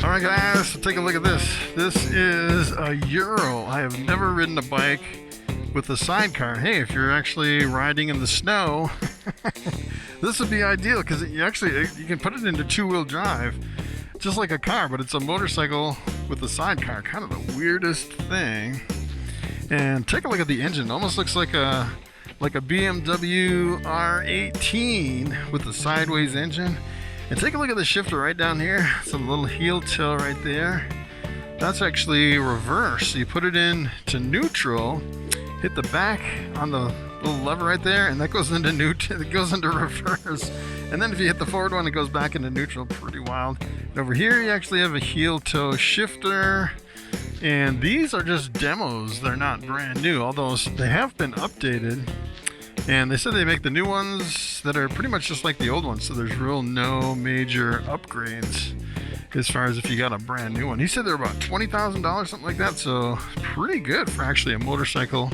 Alright guys, so take a look at this. This is a Ural. I have never ridden a bike with a sidecar. Hey, if you're actually riding in the snow, this would be ideal because you can put it into two-wheel drive, just like a car, but it's a motorcycle with a sidecar. Kind of the weirdest thing. And take a look at the engine. Almost looks like a BMW R18 with a sideways engine. And take a look at the shifter right down here. It's a little heel till right there. That's actually reverse. So you put it in to neutral, hit the back on the little lever right there, and that goes into it goes into reverse. And then if you hit the forward one, it goes back into neutral. Pretty wild. And over here, you actually have a heel toe shifter. And these are just demos. They're not brand new, although they have been updated. And they said they make the new ones that are pretty much just like the old ones, so there's no major upgrades as far as if you got a brand new one. He said they're about $20,000, something like that, so pretty good for actually a motorcycle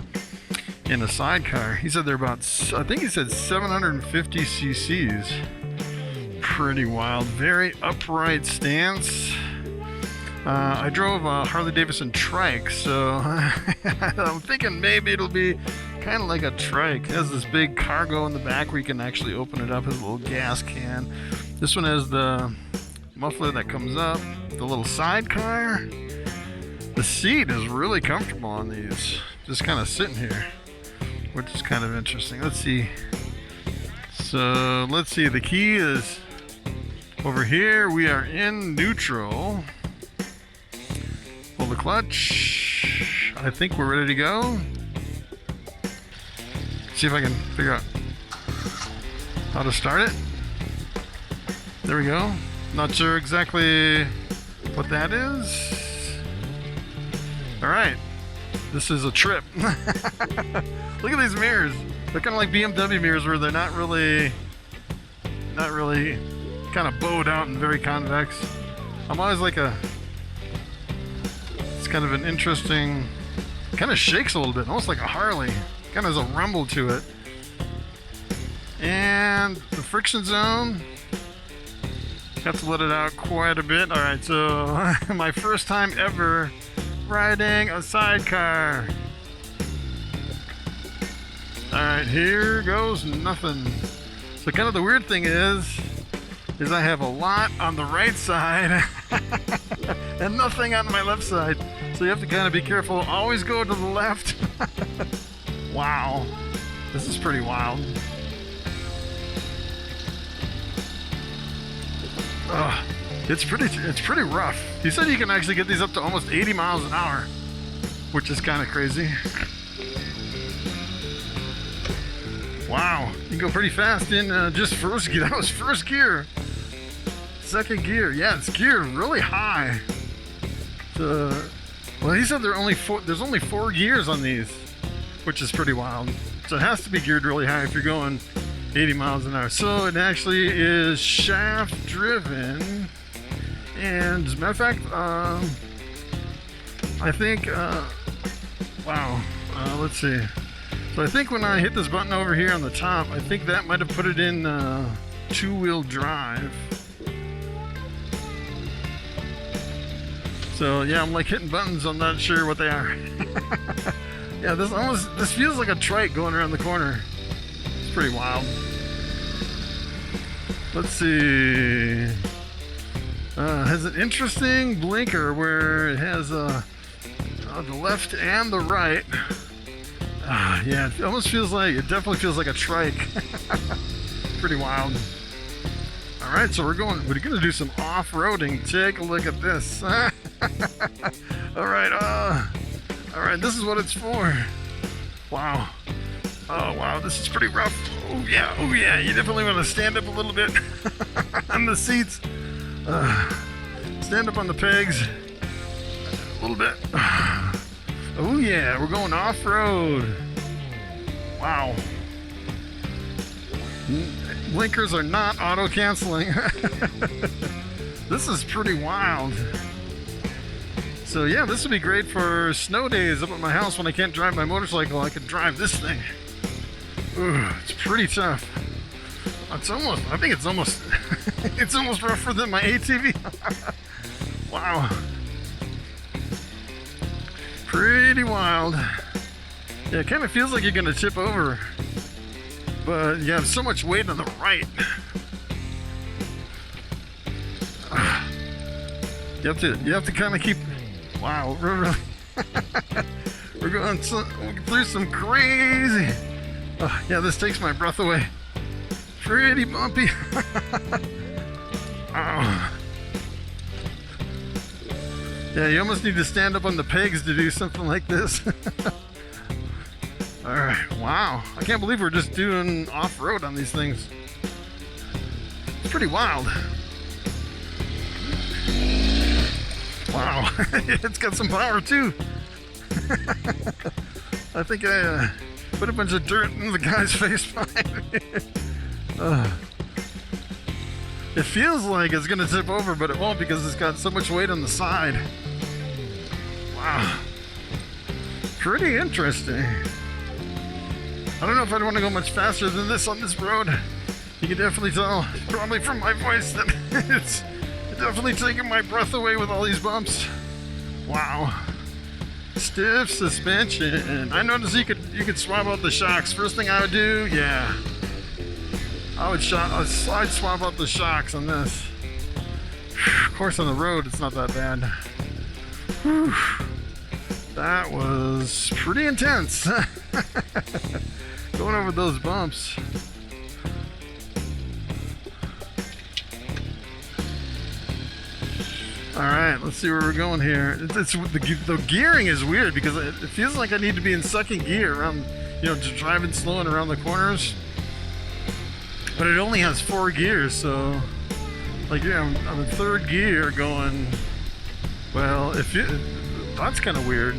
in a sidecar. He said they're about, I think he said 750 cc's. Pretty wild. Very upright stance. I drove a Harley Davidson trike, so I'm thinking maybe it'll be kind of like a trike. It has this big cargo in the back where you can actually open it up as a little gas can. This one has the muffler that comes up, the little sidecar. The seat is really comfortable on these, just kind of sitting here, which is kind of interesting. Let's see. So let's see, the key is over here. We are in neutral. Pull the clutch. I think we're ready to go. See if I can figure out how to start it. There we go. Not sure exactly what that is. All right, this is a trip. Look at these mirrors. They're kind of like BMW mirrors, where they're not really kind of bowed out and very convex. I'm always like it's kind of an interesting, kind of shakes a little bit, almost like a Harley. Kind of has a rumble to it. And the friction zone, got to let it out quite a bit. All right, so my first time ever riding a sidecar. All right, here goes nothing. So kind of the weird thing is I have a lot on the right side and nothing on my left side. So you have to kind of be careful. Always go to the left. Wow, this is pretty wild. It's pretty rough. He said you can actually get these up to almost 80 miles an hour, which is kind of crazy. Wow, you can go pretty fast in just first gear. That was first gear. Second gear, yeah, it's geared really high. Well, he said there's only 4 gears on these, which is pretty wild. So it has to be geared really high if you're going 80 miles an hour. So it actually is shaft driven. And as a matter of fact, I think, wow, let's see. So I think when I hit this button over here on the top, I think that might have put it in two-wheel drive. So yeah, I'm like hitting buttons, I'm not sure what they are. Yeah, this feels like a trike going around the corner. It's pretty wild. Let's see. Has an interesting blinker where it has the left and the right. Yeah, it definitely feels like a trike. Pretty wild. All right, so we're gonna do some off-roading. Take a look at this. All right, this is what it's for. Wow. Oh wow, this is pretty rough. Oh yeah, you definitely want to stand up a little bit on the seats. Stand up on the pegs a little bit. Oh yeah, we're going off-road. Wow. Blinkers are not auto-canceling. This is pretty wild. So yeah, this would be great for snow days up at my house when I can't drive my motorcycle. I could drive this thing. Ooh, it's pretty tough. I think it's almost It's almost rougher than my ATV. Wow. Pretty wild. Yeah, it kind of feels like you're gonna tip over, but you have so much weight on the right. You have to kind of keep. Wow, we're going through some crazy. Oh, yeah, this takes my breath away. Pretty bumpy. Oh. Yeah, you almost need to stand up on the pegs to do something like this. All right, wow. I can't believe we're just doing off-road on these things. It's pretty wild. Wow, it's got some power too. I think I put a bunch of dirt in the guy's face behind me. It feels like it's gonna tip over, but it won't because it's got so much weight on the side. Wow, pretty interesting. I don't know if I'd want to go much faster than this on this road. You can definitely tell, probably from my voice, that it's definitely taking my breath away with all these bumps. Wow. Stiff suspension. I noticed you could swap out the shocks. First thing I would do, yeah, I'd swap out the shocks on this. Of course, on the road it's not that bad. Whew. That was pretty intense. Going over those bumps. All right, let's see where we're going here. The gearing is weird because it feels like I need to be in second gear around, just driving slow and around the corners. But it only has 4 gears, so like, yeah, I'm in third gear going. Well, that's kind of weird.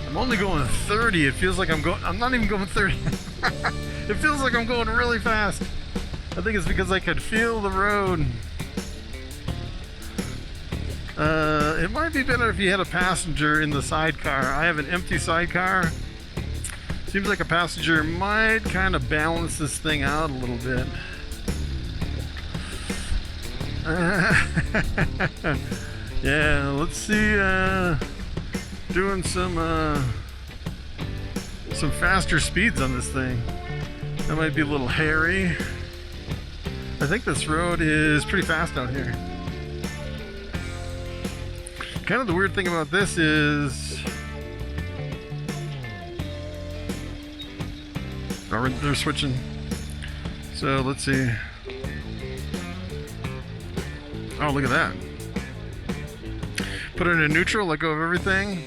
I'm only going 30. It feels like I'm not even going 30. It feels like I'm going really fast. I think it's because I could feel the road. It might be better if you had a passenger in the sidecar. I have an empty sidecar. Seems like a passenger might kind of balance this thing out a little bit. Yeah, let's see, doing some faster speeds on this thing. That might be a little hairy. I think this road is pretty fast out here. Kind of the weird thing about this is they're switching. So let's see. Oh, look at that. Put it in neutral, let go of everything,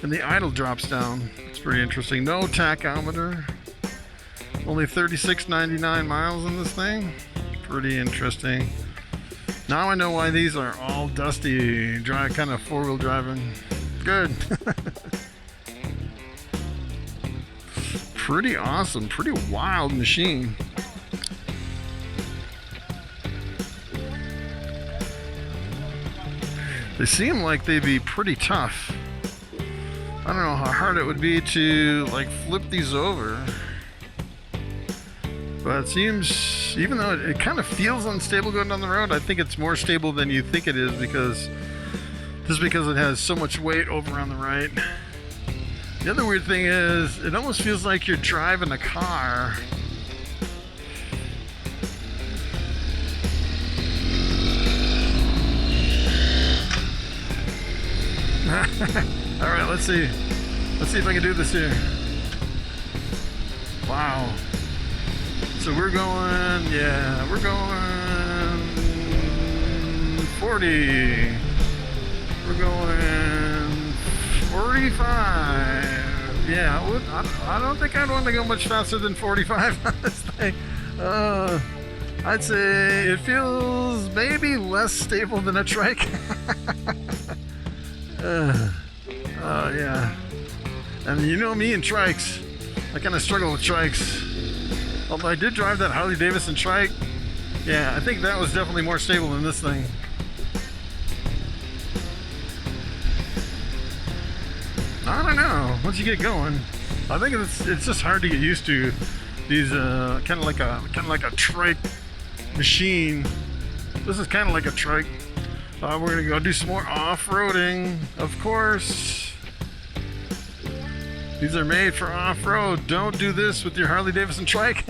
and the idle drops down. It's pretty interesting. No tachometer. Only 36.99 miles in this thing. Pretty interesting. Now I know why these are all dusty, dry, kind of four-wheel driving. Good. Pretty awesome, pretty wild machine. They seem like they'd be pretty tough. I don't know how hard it would be to like flip these over. But it seems, even though it kind of feels unstable going down the road, I think it's more stable than you think it is because it has so much weight over on the right. The other weird thing is, it almost feels like you're driving a car. All right, let's see if I can do this here. Wow. So we're going 40. We're going 45. Yeah, I don't think I'd want to go much faster than 45 on this thing. I'd say it feels maybe less stable than a trike. Yeah. And you know me and trikes. I kind of struggle with trikes. Although I did drive that Harley Davidson trike. Yeah, I think that was definitely more stable than this thing. I don't know. Once you get going, I think it's just hard to get used to these kind of like a trike machine This is kind of like a trike. We're gonna go do some more off-roading, of course. These are made for off-road. Don't do this with your Harley Davidson trike.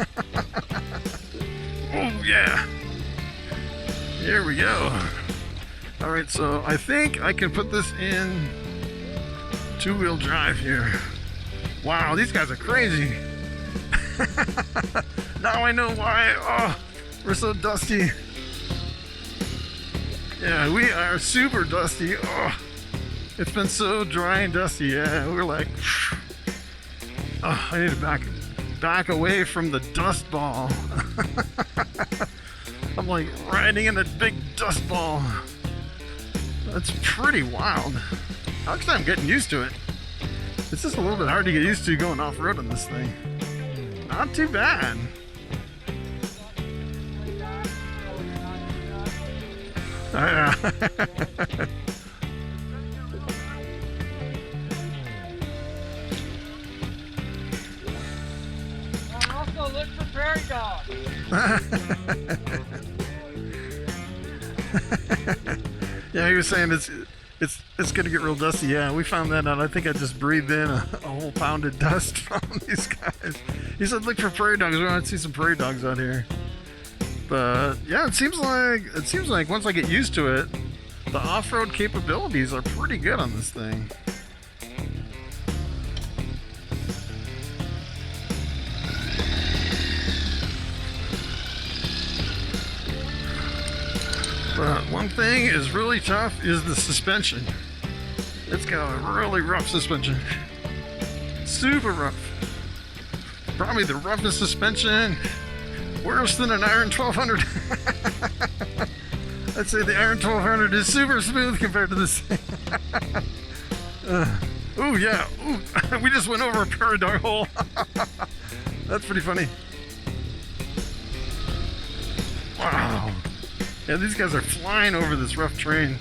Oh yeah. Here we go. All right, so I think I can put this in two-wheel drive here. Wow, these guys are crazy. Now I know why. Oh, we're so dusty. Yeah, we are super dusty. Oh, it's been so dry and dusty. Yeah, we're like, oh, I need to back away from the dust ball. I'm like riding in a big dust ball. That's pretty wild. Actually, I'm getting used to it. It's just a little bit hard to get used to going off-road on this thing. Not too bad. Yeah. Also look for prairie dogs. Yeah, he was saying it's gonna get real dusty. Yeah, we found that out. I think I just breathed in a whole pound of dust from these guys. He said look for prairie dogs. We want to see some prairie dogs out here. But yeah, it seems like once I get used to it, the off-road capabilities are pretty good on this thing. But one thing is really tough is the suspension. It's got a really rough suspension. Super rough. Probably the roughest suspension. Worse than an Iron 1200. I'd say the Iron 1200 is super smooth compared to this thing. Oh yeah. Ooh, we just went over a prairie dog hole. That's pretty funny. Wow. Yeah, these guys are flying over this rough terrain.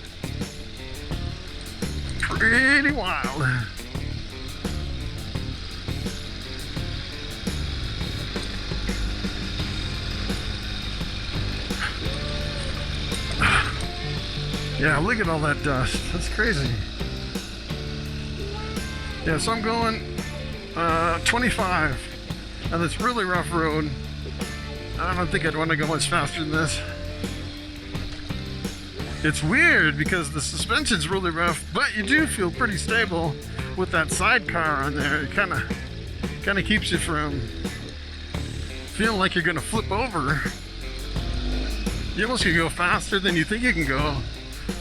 Pretty wild. Yeah, look at all that dust. That's crazy. Yeah, so I'm going 25 on this really rough road. I don't think I'd want to go much faster than this. It's weird because the suspension's really rough, but you do feel pretty stable with that sidecar on there. It kind of keeps you from feeling like you're going to flip over. You almost can go faster than you think you can go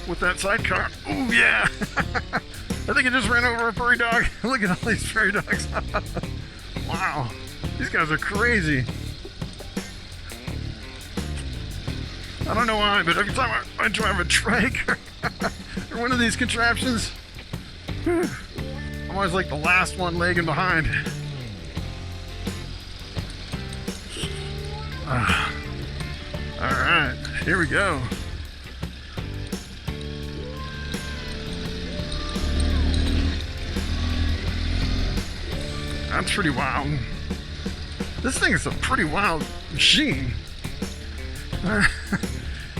with that sidecar. Oh yeah. I think I just ran over a prairie dog. Look at all these prairie dogs. Wow, these guys are crazy. I don't know why, but every time I drive a trike or one of these contraptions, I'm always like the last one lagging behind. All right, here we go. That's pretty wild. This thing is a pretty wild machine.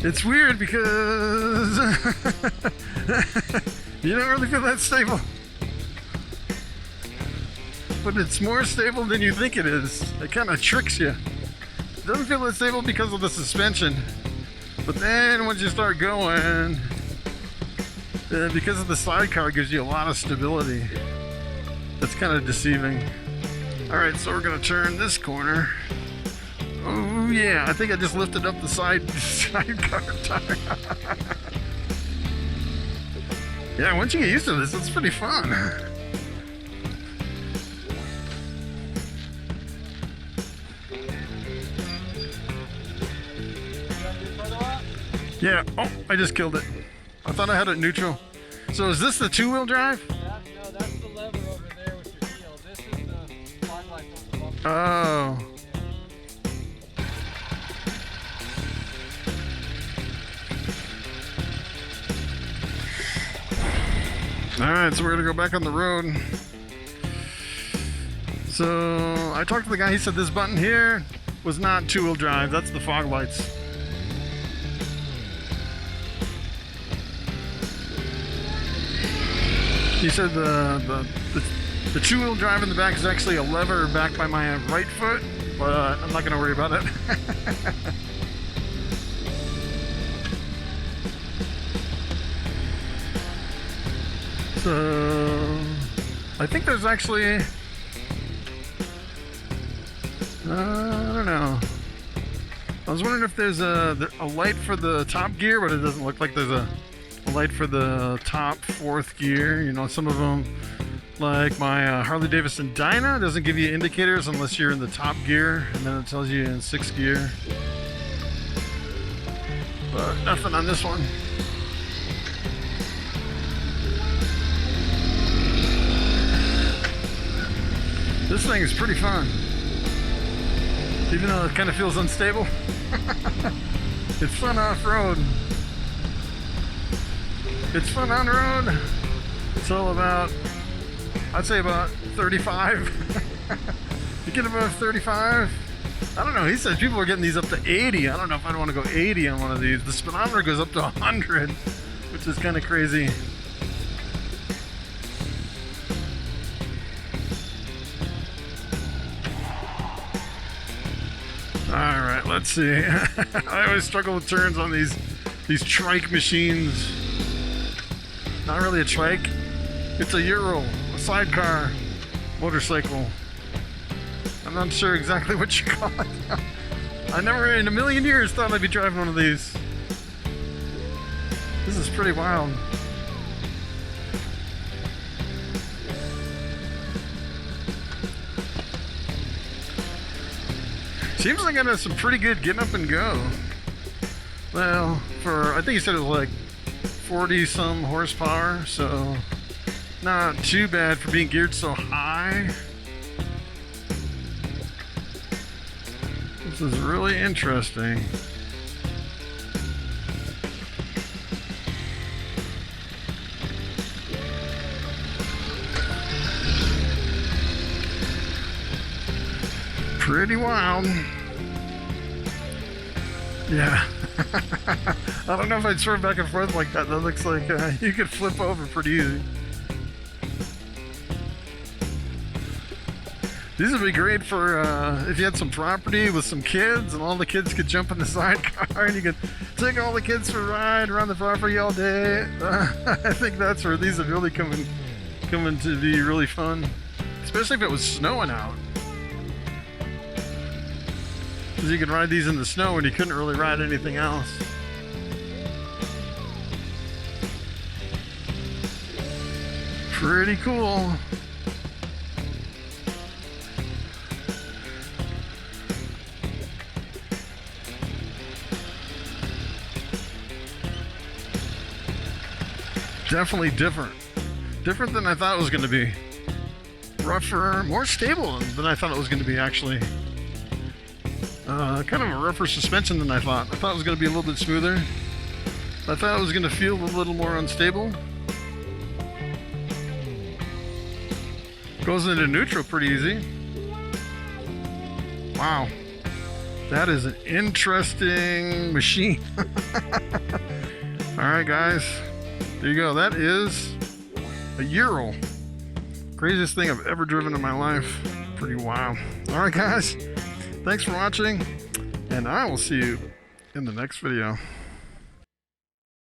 It's weird because you don't really feel that stable. But it's more stable than you think it is. It kind of tricks you. It doesn't feel that stable because of the suspension. But then once you start going, because of the sidecar, it gives you a lot of stability. That's kind of deceiving. Alright, so we're going to turn this corner. Oh yeah, I think I just lifted up the sidecar tire. Yeah, once you get used to this, it's pretty fun. Yeah, oh, I just killed it. I thought I had it neutral. So is this the two-wheel drive? No, that's the lever over there with your wheel. This is the fog lights on the bumper. Oh. Alright, so we're gonna go back on the road. So I talked to the guy, he said this button here was not two-wheel drive, that's the fog lights. He said the two-wheel drive in the back is actually a lever back by my right foot, but I'm not going to worry about it. So I think there's actually, I don't know. I was wondering if there's a light for the top gear, but it doesn't look like there's a light for the top fourth gear. You know, some of them, like my Harley Davidson Dyna, doesn't give you indicators unless you're in the top gear, and then it tells you in sixth gear. But nothing on this one. This thing is pretty fun, even though it kind of feels unstable. It's fun off-road. It's fun on road. It's all about, I'd say about 35. You get above 35. I don't know, he said people are getting these up to 80. I don't know if I'd want to go 80 on one of these. The speedometer goes up to 100, which is kind of crazy. Alright, let's see. I always struggle with turns on these trike machines. Not really a trike. It's a Ural, a sidecar motorcycle. I'm not sure exactly what you call it. I never in a million years thought I'd be driving one of these. This is pretty wild. Seems like it has some pretty good getting up and go. Well, I think he said it was like 40 some horsepower, so not too bad for being geared so high. This is really interesting. Pretty wild. Yeah. I don't know if I'd swerve back and forth like that. That looks like you could flip over pretty easy. These would be great for if you had some property with some kids and all the kids could jump in the sidecar and you could take all the kids for a ride around the property all day. I think that's where these would really come in to be really fun. Especially if it was snowing out. Because you could ride these in the snow and you couldn't really ride anything else. Pretty cool. Definitely different. Different than I thought it was going to be. Rougher, more stable than I thought it was going to be, actually. Kind of a rougher suspension than I thought. I thought it was going to be a little bit smoother. I thought it was going to feel a little more unstable. Goes into neutral pretty easy. Wow. That is an interesting machine. Alright guys. There you go. That is a Ural. Craziest thing I've ever driven in my life. Pretty wild. Alright guys. Thanks for watching. And I will see you in the next video.